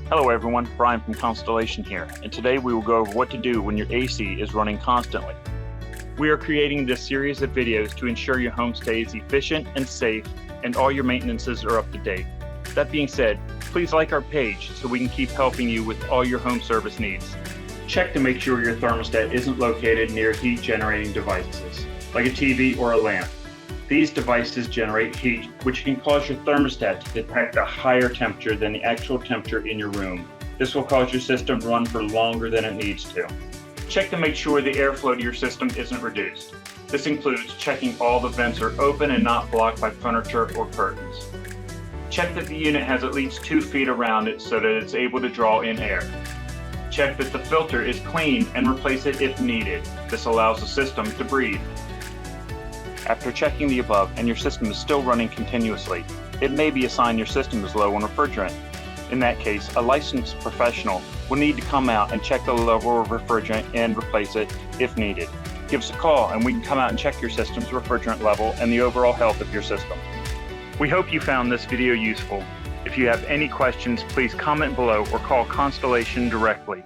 Hello everyone, Brian from Constellation here, and today we will go over what to do when your AC is running constantly. We are creating this series of videos to ensure your home stays efficient and safe and all your maintenances are up to date. That being said, please like our page so we can keep helping you with all your home service needs. Check to make sure your thermostat isn't located near heat generating devices, like a TV or a lamp. These devices generate heat, which can cause your thermostat to detect a higher temperature than the actual temperature in your room. This will cause your system to run for longer than it needs to. Check to make sure the airflow to your system isn't reduced. This includes checking all the vents are open and not blocked by furniture or curtains. Check that the unit has at least 2 feet around it so that it's able to draw in air. Check that the filter is clean and replace it if needed. This allows the system to breathe. After checking the above and your system is still running continuously, it may be a sign your system is low on refrigerant. In that case, a licensed professional will need to come out and check the level of refrigerant and replace it if needed. Give us a call and we can come out and check your system's refrigerant level and the overall health of your system. We hope you found this video useful. If you have any questions, please comment below or call Constellation directly.